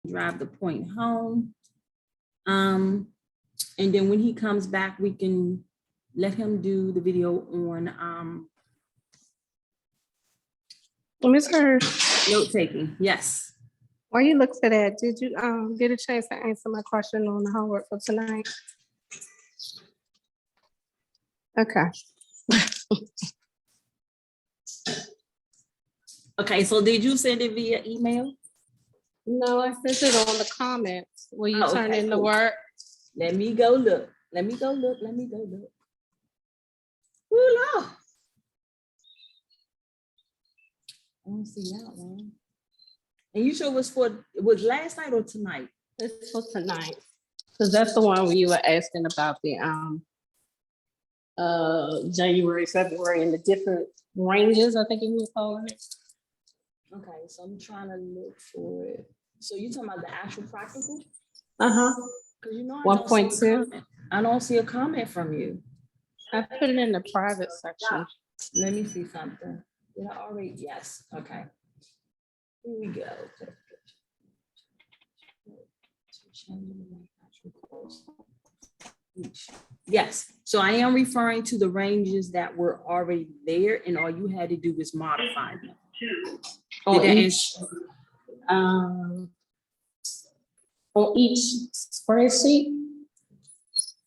drive the point home. And then when he comes back, we can let him do the video on Ms. Hurd, note taking. Yes. while you look for that, did you get a chance to answer my question on the homework for tonight? Okay. Okay, so did you send it via email? No, I sent it on the comments where you Oh, turn okay, in the cool. work. Let me go look. Let me go look. Woo, Lord. I don't see that one. And you sure it was last night or tonight? It's for tonight. Cause that's the one where you were asking about the January, February, and the different ranges, I think you were calling it. Okay, so I'm trying to look for it. So you talking about the actual practical? Uh-huh. Because you know I 1.2. I don't see a comment from you. I put it in the private section. Let me see something. Did I already? Yes. Okay. Here we go. Yes. So I am referring to the ranges that were already there, and all you had to do was modify them. On Did that on each spreadsheet.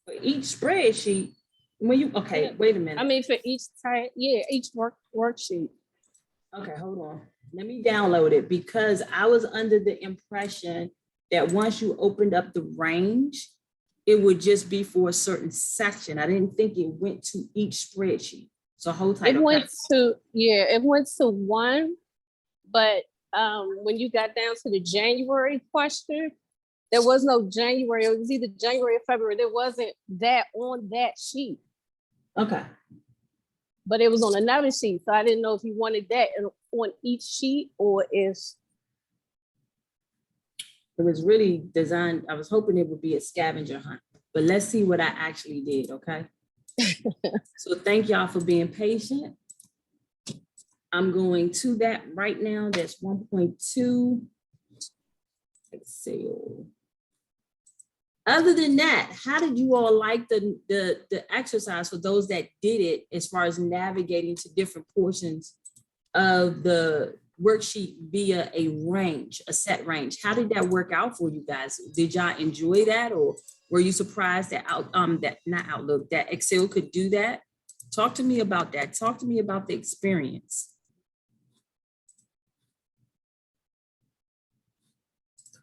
For each spreadsheet, when you wait a minute. I mean, for each type, yeah, each worksheet. Okay, hold on. Let me download it because I was under the impression that once you opened up the range, it would just be for a certain section. I didn't think it went to each spreadsheet. So hold tight. It went to one, but when you got down to the January question, there was no January. It was either January or February. There wasn't that on that sheet. Okay. But it was on another sheet. So I didn't know if you wanted that on each sheet or if it was really designed. I was hoping it would be a scavenger hunt, but let's see what I actually did. Okay. So thank y'all for being patient. I'm going to that right now. That's 1.2. Excel. Other than that, how did you all like the exercise for those that did it as far as navigating to different portions of the worksheet via a range, a set range? How did that work out for you guys? Did y'all enjoy that, or were you surprised that that Excel could do that? Talk to me about that. Talk to me about the experience.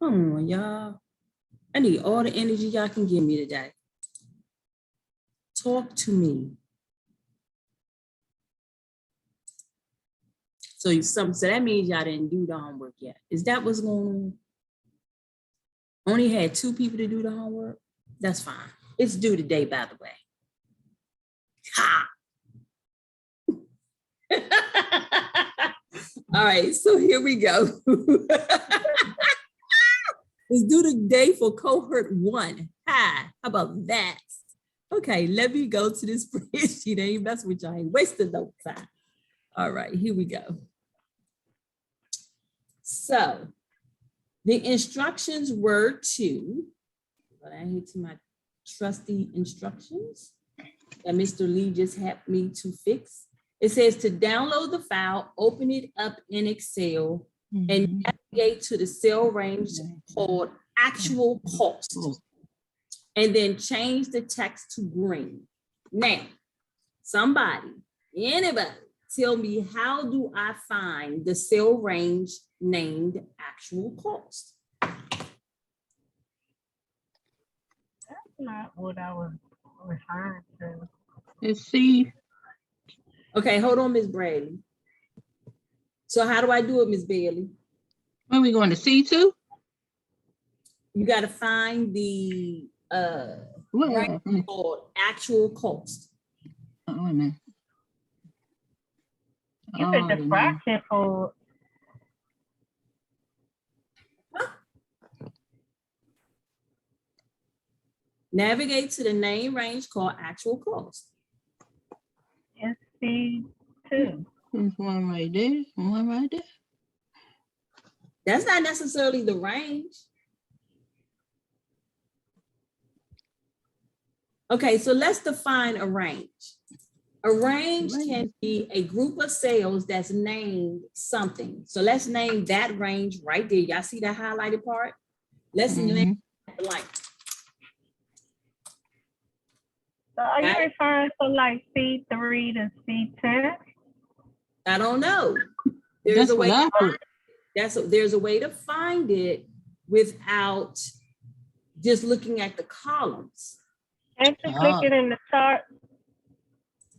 Come on, y'all. I need all the energy y'all can give me today. Talk to me. So that means y'all didn't do the homework yet. Is that what's going on? Only had 2 people to do the homework? That's fine. It's due today, by the way. Ha! All right, so here we go. It's due today for cohort 1. Hi, how about that? Okay, let me go to this spreadsheet. I ain't messing with y'all. I ain't wasting no time. All right, here we go. So the instructions were to, but I hit my trusty instructions that Mr. Lee just helped me to fix. It says to download the file, open it up in Excel, and navigate to the cell range called actual cost. And then change the text to green. Now, anybody, tell me, how do I find the cell range named actual cost? That's not what I was referring to. Let's see. Okay, hold on, Ms. Bradley. So how do I do it, Ms. Bailey? When we going to C2? You got to find the range called actual cost. Wait a minute. You could defract it for. Navigate to the name range called actual cost. SC2. There's one right there. One right there. That's not necessarily the range. Okay, so let's define a range. A range can be a group of cells that's named something. So let's name that range right there. Y'all see that highlighted part? Let's name it blank. So are you Okay. referring to like C3 to C10? I don't know. There's That's a what way. I put. There's a way to find it without just looking at the columns. Can't you click it in the chart?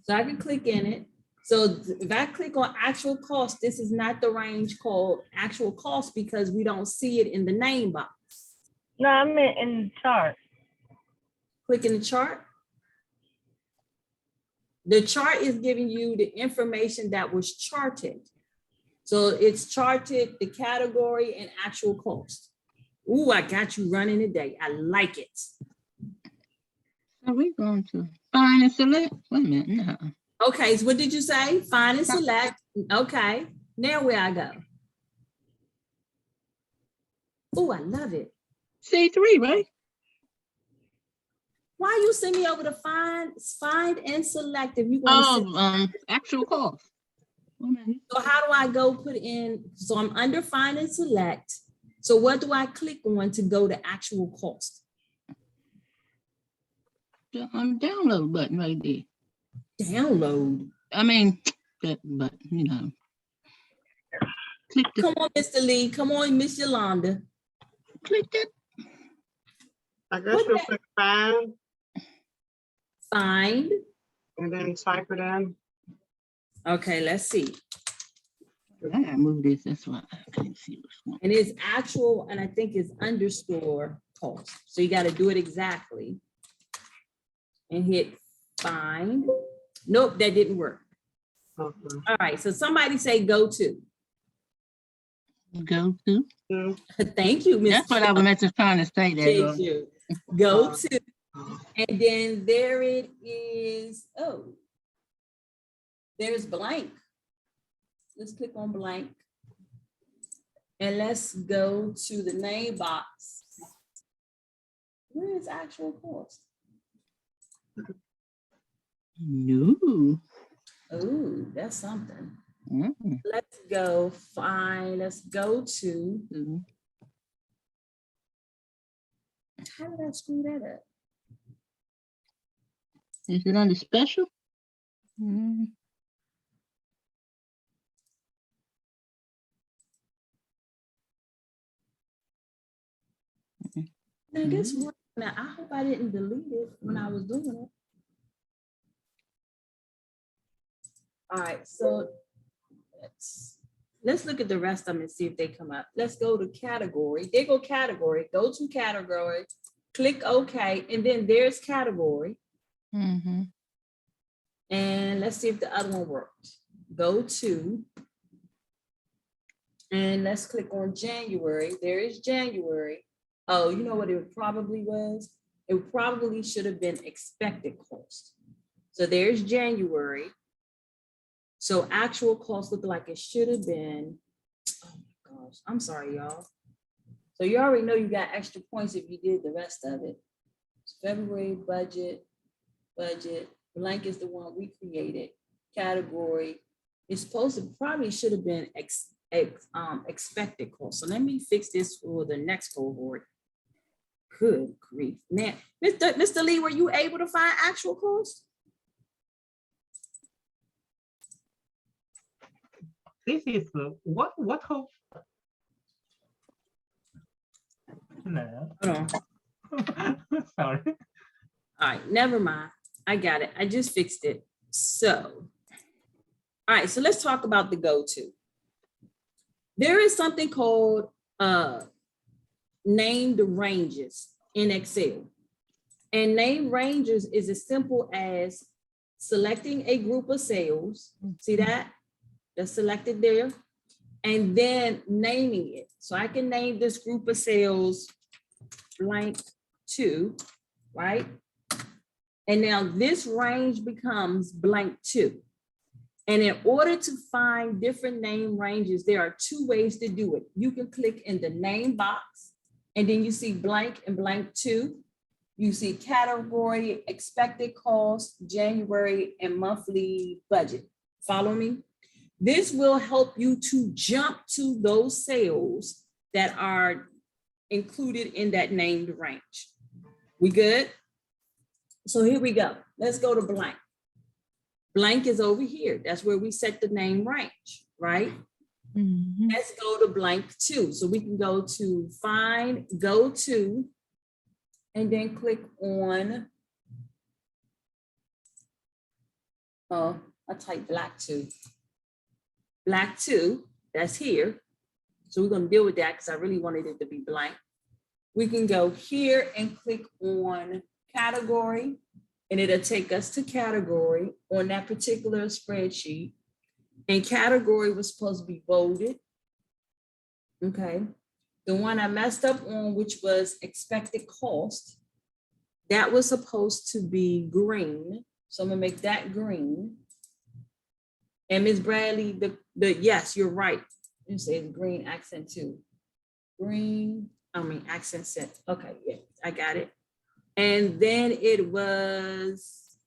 So I can click in it. So if I click on actual cost, this is not the range called actual cost because we don't see it in the name box. No, I meant in the chart. Click in the chart. The chart is giving you the information that was charted. So it's charted, the category and actual cost. Ooh, I got you running today. I like it. Are we going to find and select? Wait a minute, no. Okay, so what did you say? Find and select. Okay, now where I go? Oh, I love it. C3, right? Why you send me over to find and select if you want to? Oh, actual cost. Wait a minute. So how do I go put in? So I'm under find and select. So what do I click on to go to actual cost? The download button right there. Download. I mean, that button, you know. Click the, Come on, Mr. Lee. Come on, Miss Yolanda. click that. I guess What you'll that- click find Find. and then type it in. Okay, let's see. I gotta move this, that's why I can't see which one. And it's actual, and I think it's underscore cost. So you got to do it exactly. And hit find. Nope, that didn't work. Okay. All right, so somebody say go to. Go to. Yeah. Thank you, Miss. That's what I was meant to trying to say there. Thank you. Go to, and then there it is. Oh, there's blank. Let's click on blank. And let's go to the name box. Where is actual cost? No. Oh, that's something. Mm. Let's go find, let's go to, Mm. how did I screw that up? Is it under special? Mm. Now this one, now I hope I didn't delete it when I was doing it. All right, so let's look at the rest of them and see if they come up. Let's go to category. They go category, go to category, click OK, and then there's category. Mm-hmm. And let's see if the other one worked. Go to, and let's click on January. There is January. Oh, you know what it probably was? It probably should have been expected cost. So there's January. So actual cost looked like it should have been, oh my gosh, I'm sorry, y'all. So you already know you got extra points if you did the rest of it. February budget, blank is the one we created, category. It's supposed to, probably should have been expected cost. So let me fix this for the next cohort. Good grief. Now, Mr. Lee, were you able to find actual cost? This is what hope. No. Hold on. Sorry. All right, never mind. I got it. I just fixed it. So, all right, so let's talk about the go-to. There is something called named ranges in Excel. And named ranges is as simple as selecting a group of cells. See that? That's selected there. And then naming it. So I can name this group of cells blank 2, right? And now this range becomes blank 2. And in order to find different name ranges, there are 2 ways to do it. You can click in the name box and then you see blank and blank 2. You see category, expected cost, January, and monthly budget. Follow me? This will help you to jump to those sales that are included in that named range. We good? So here we go. Let's go to blank. Blank is over here. That's where we set the name range, right? Mhm. Let's go to blank 2. So we can go to find, go to, and then click on, I type black 2. Black 2, that's here. So we're gonna deal with that because I really wanted it to be blank. We can go here and click on category, and it'll take us to category on that particular spreadsheet. And category was supposed to be bolded. Okay. The one I messed up on, which was expected cost, that was supposed to be green. So I'm gonna make that green. And Ms. Bradley, yes, you're right. You say green accent too. Green, accent set. Okay, yeah, I got it. And then it was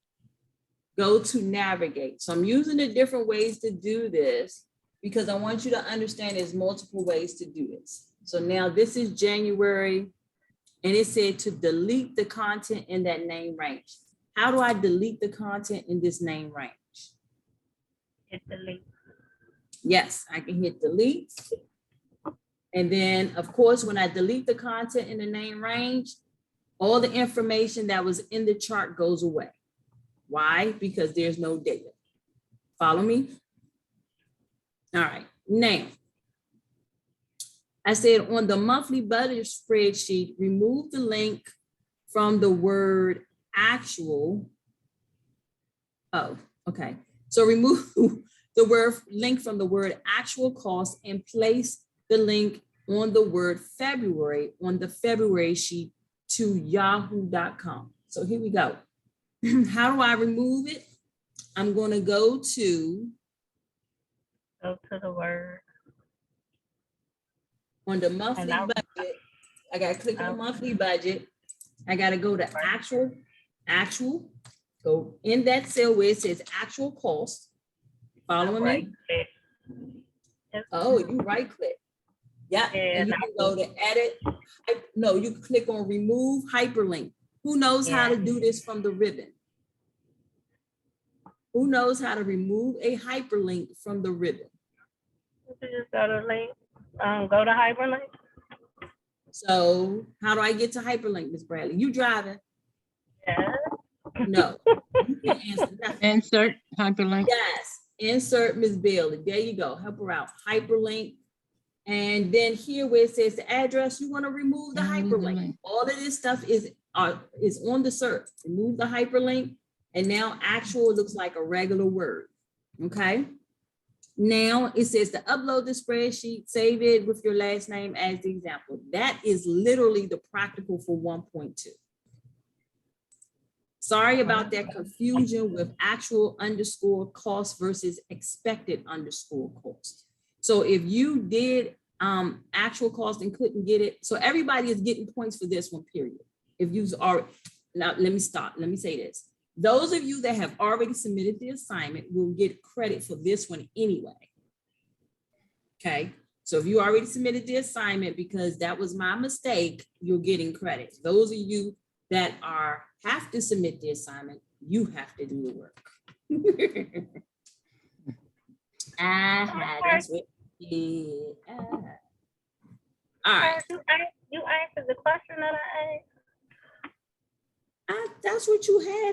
go to navigate. So I'm using the different ways to do this because I want you to understand there's multiple ways to do this. So now this is January, and it said to delete the content in that name range. How do I delete the content in this name range? Hit delete. Yes, I can hit delete. And then, of course, when I delete the content in the name range, all the information that was in the chart goes away. Why? Because there's no data. Follow me? All right, now, I said on the monthly budget spreadsheet, remove the link from the word actual. Oh, okay. So remove the word link from the word actual cost and place the link on the word February on the February sheet to yahoo.com. So here we go. How do I remove it? I'm going to go to The word. on the monthly And budget. I got to click on Okay. monthly budget. I got to go to actual, go in that cell where it says actual cost. Following me? Right click. Yes. Oh, you right click. Yeah, and you And can go to edit. No, you can click on remove hyperlink. Who knows how to Yeah. do this from the ribbon? Who knows how to remove a hyperlink from the ribbon? You just go to link. Go to hyperlink. So how do I get to hyperlink, Ms. Bradley? You driving? Yeah. No. You can't answer nothing. Insert hyperlink. Yes, insert Ms. Bailey. There you go. Help her out. Hyperlink. And then here where it says the address, you want to remove the Remove the hyperlink. link. All of this stuff is on the search. Remove the hyperlink. And now actual looks like a regular word. Okay. Now it says to upload the spreadsheet, save it with your last name as the example. That is literally the practical for 1.2. Sorry about that confusion with actual underscore cost versus expected underscore cost. So if you did actual cost and couldn't get it, so everybody is getting points for this one, period. If you are, now let me stop, let me say this. Those of you that have already submitted the assignment will get credit for this one anyway. Okay, so if you already submitted the assignment because that was my mistake, you're getting credit. Those of you that have to submit the assignment, you have to do the work. That's what it is. All right, You answered the question that I asked. that's what you had.